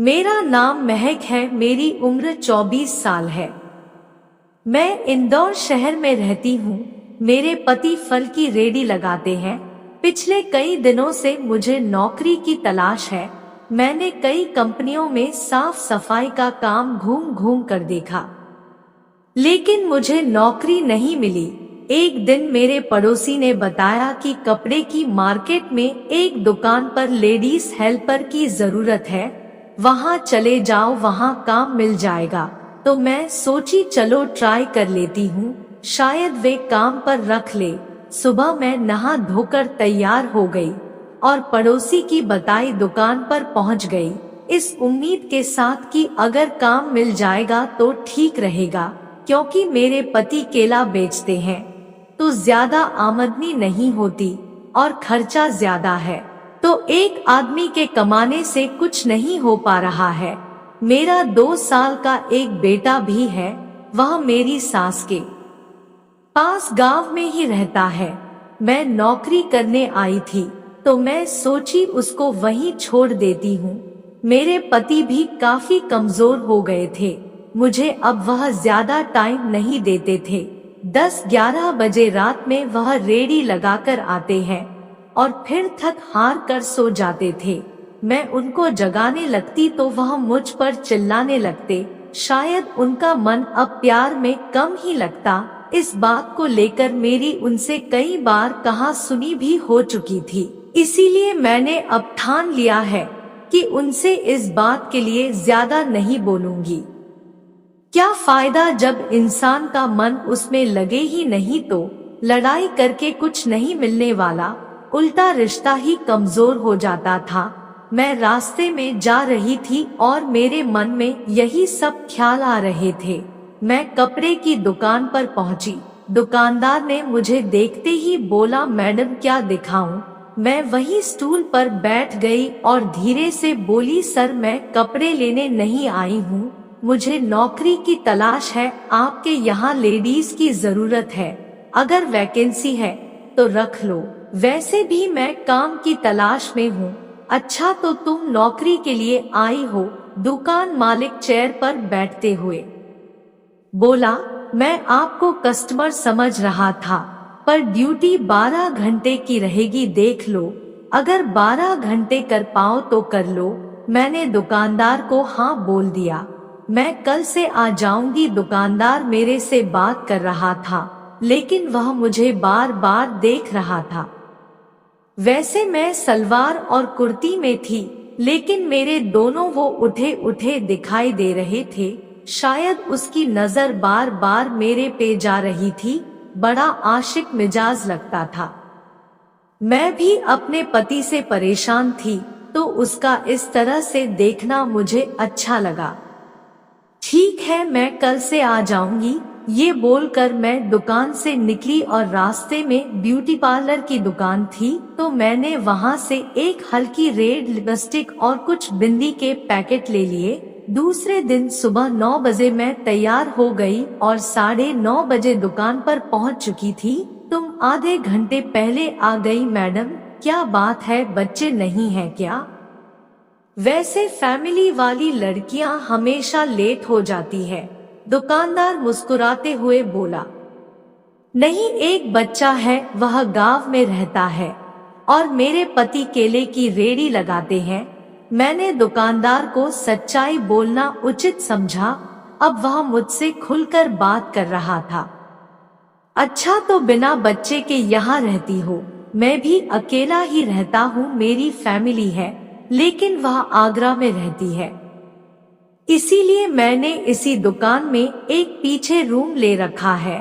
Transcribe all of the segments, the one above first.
मेरा नाम महक है। मेरी उम्र 24 साल है। मैं इंदौर शहर में रहती हूँ। मेरे पति फल की रेहड़ी लगाते हैं। पिछले कई दिनों से मुझे नौकरी की तलाश है। मैंने कई कंपनियों में साफ सफाई का काम घूम घूम कर देखा, लेकिन मुझे नौकरी नहीं मिली। एक दिन मेरे पड़ोसी ने बताया कि कपड़े की मार्केट में एक दुकान पर लेडीज हेल्पर की जरूरत है, वहां चले जाओ, वहां काम मिल जाएगा। तो मैं सोची चलो ट्राई कर लेती हूँ, शायद वे काम पर रख ले। सुबह मैं नहा धोकर तैयार हो गई और पड़ोसी की बताई दुकान पर पहुँच गई, इस उम्मीद के साथ कि अगर काम मिल जाएगा तो ठीक रहेगा, क्योंकि मेरे पति केला बेचते हैं तो ज्यादा आमदनी नहीं होती और खर्चा ज्यादा है, तो एक आदमी के कमाने से कुछ नहीं हो पा रहा है। मेरा 2 साल का एक बेटा भी है, वह मेरी सास के पास गांव में ही रहता है। मैं नौकरी करने आई थी तो मैं सोची उसको वहीं छोड़ देती हूँ। मेरे पति भी काफी कमजोर हो गए थे, मुझे अब वह ज्यादा टाइम नहीं देते थे। 10-11 बजे रात में वह रेहड़ी लगाकर आते हैं और फिर थक हार कर सो जाते थे। मैं उनको जगाने लगती तो वह मुझ पर चिल्लाने लगते। शायद उनका मन अब प्यार में कम ही लगता। इस बात को लेकर मेरी उनसे कई बार कहा सुनी भी हो चुकी थी, इसीलिए मैंने अब ठान लिया है कि उनसे इस बात के लिए ज्यादा नहीं बोलूंगी। क्या फायदा जब इंसान का मन उसमें लगे ही नहीं, तो लड़ाई करके कुछ नहीं मिलने वाला, उल्टा रिश्ता ही कमजोर हो जाता था। मैं रास्ते में जा रही थी और मेरे मन में यही सब ख्याल आ रहे थे। मैं कपड़े की दुकान पर पहुंची। दुकानदार ने मुझे देखते ही बोला, मैडम क्या दिखाऊं? मैं वही स्टूल पर बैठ गई और धीरे से बोली, सर मैं कपड़े लेने नहीं आई हूँ, मुझे नौकरी की तलाश है। आपके यहाँ लेडीज की जरूरत है, अगर वैकेंसी है तो रख लो। वैसे भी मैं काम की तलाश में हूँ। अच्छा तो तुम नौकरी के लिए आई हो? दुकान मालिक चेयर पर बैठते हुए बोला, मैं आपको कस्टमर समझ रहा था, पर ड्यूटी 12 घंटे की रहेगी, देख लो, अगर 12 घंटे कर पाओ तो कर लो। मैंने दुकानदार को हाँ बोल दिया। मैं कल से आ जाऊंगी। दुकानदार मेरे से बात कर रहा था, लेकिन वह मुझे बार बार देख रहा था। वैसे मैं सलवार और कुर्ती में थी, लेकिन मेरे दोनों वो उठे उठे दिखाई दे रहे थे। शायद उसकी नजर बार बार मेरे पे जा रही थी। बड़ा आशिक मिजाज लगता था। मैं भी अपने पति से परेशान थी, तो उसका इस तरह से देखना मुझे अच्छा लगा। ठीक है, मैं कल से आ जाऊंगी, ये बोलकर मैं दुकान से निकली और रास्ते में ब्यूटी पार्लर की दुकान थी, तो मैंने वहां से एक हल्की रेड लिपस्टिक और कुछ बिंदी के पैकेट ले लिए। दूसरे दिन सुबह 9 बजे मैं तैयार हो गई और 9:30 बजे दुकान पर पहुंच चुकी थी। तुम आधे घंटे पहले आ गई मैडम, क्या बात है, बच्चे नहीं हैं क्या? वैसे फैमिली वाली लड़कियां हमेशा लेट हो जाती है। दुकानदार मुस्कुराते हुए बोला, नहीं, एक बच्चा है, वह गांव में रहता है और मेरे पति केले की रेहड़ी लगाते हैं। मैंने दुकानदार को सच्चाई बोलना उचित समझा। अब वह मुझसे खुलकर बात कर रहा था। अच्छा तो बिना बच्चे के यहाँ रहती हो? मैं भी अकेला ही रहता हूँ, मेरी फैमिली है, लेकिन वह आगरा में रहती है, इसीलिए मैंने इसी दुकान में एक पीछे रूम ले रखा है।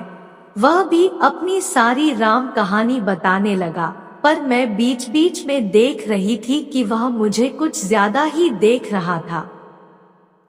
वह भी अपनी सारी राम कहानी बताने लगा, पर मैं बीच बीच में देख रही थी कि वह मुझे कुछ ज्यादा ही देख रहा था।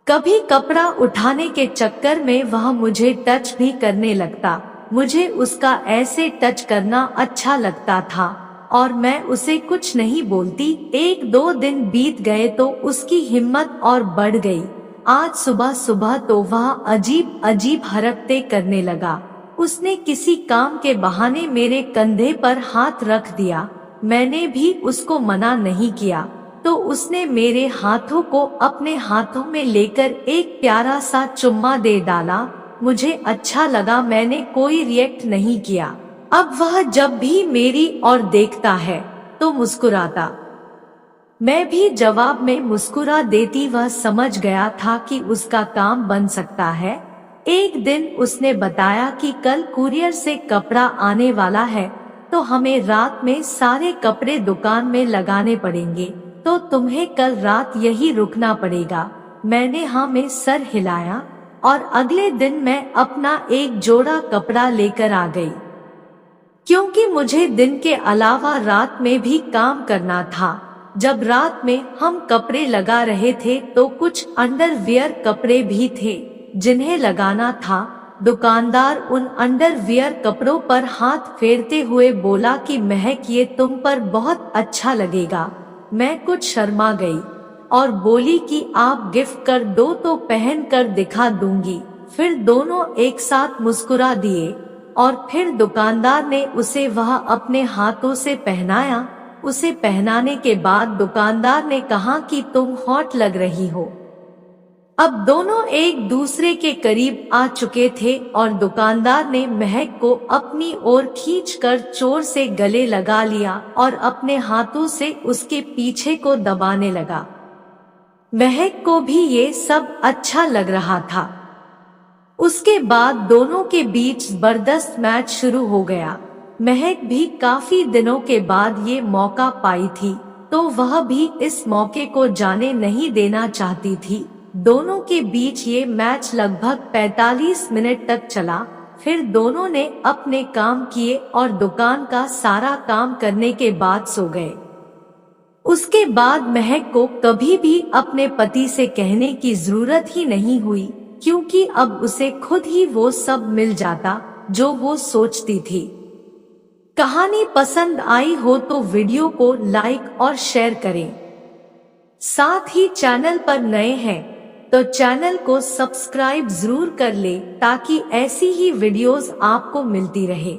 कभी कपड़ा उठाने के चक्कर में वह मुझे टच भी करने लगता। मुझे उसका ऐसे टच करना अच्छा लगता था और मैं उसे कुछ नहीं बोलती। 1-2 दिन बीत गए तो उसकी हिम्मत और बढ़ गई। आज सुबह सुबह तो वह अजीब अजीब हरकतें करने लगा। उसने किसी काम के बहाने मेरे कंधे पर हाथ रख दिया। मैंने भी उसको मना नहीं किया, तो उसने मेरे हाथों को अपने हाथों में लेकर एक प्यारा सा चुम्मा दे डाला। मुझे अच्छा लगा, मैंने कोई रिएक्ट नहीं किया। अब वह जब भी मेरी ओर देखता है तो मुस्कुराता। मैं भी जवाब में मुस्कुरा देती। वह समझ गया था कि उसका काम बन सकता है। एक दिन उसने बताया कि कल कुरियर से कपड़ा आने वाला है, तो हमें रात में सारे कपड़े दुकान में लगाने पड़ेंगे, तो तुम्हें कल रात यही रुकना पड़ेगा। मैंने हाँ में सर हिलाया और अगले दिन मैं अपना एक जोड़ा कपड़ा लेकर आ गई, क्योंकि मुझे दिन के अलावा रात में भी काम करना था। जब रात में हम कपड़े लगा रहे थे तो कुछ अंडरवियर कपड़े भी थे जिन्हें लगाना था। दुकानदार उन अंडरवियर कपड़ों पर हाथ फेरते हुए बोला कि महक, ये तुम पर बहुत अच्छा लगेगा। मैं कुछ शर्मा गई और बोली कि आप गिफ्ट कर दो तो पहन कर दिखा दूंगी। फिर दोनों एक साथ मुस्कुरा दिए और फिर दुकानदार ने उसे वह अपने हाथों से पहनाया। उसे पहनाने के बाद दुकानदार ने कहा कि तुम हॉट लग रही हो। अब दोनों एक दूसरे के करीब आ चुके थे और दुकानदार ने महक को अपनी ओर खींचकर जोर से गले लगा लिया और अपने हाथों से उसके पीछे को दबाने लगा। महक को भी ये सब अच्छा लग रहा था। उसके बाद दोनों के बीच जबरदस्त मैच शुरू हो गया। महक भी काफी दिनों के बाद ये मौका पाई थी, तो वह भी इस मौके को जाने नहीं देना चाहती थी। दोनों के बीच ये मैच लगभग 45 मिनट तक चला। फिर दोनों ने अपने काम किए और दुकान का सारा काम करने के बाद सो गए। उसके बाद महक को कभी भी अपने पति से कहने की जरूरत ही नहीं हुई, क्योंकि अब उसे खुद ही वो सब मिल जाता जो वो सोचती थी। कहानी पसंद आई हो तो वीडियो को लाइक और शेयर करें। साथ ही चैनल पर नए हैं तो चैनल को सब्सक्राइब जरूर कर ले, ताकि ऐसी ही वीडियोस आपको मिलती रहे।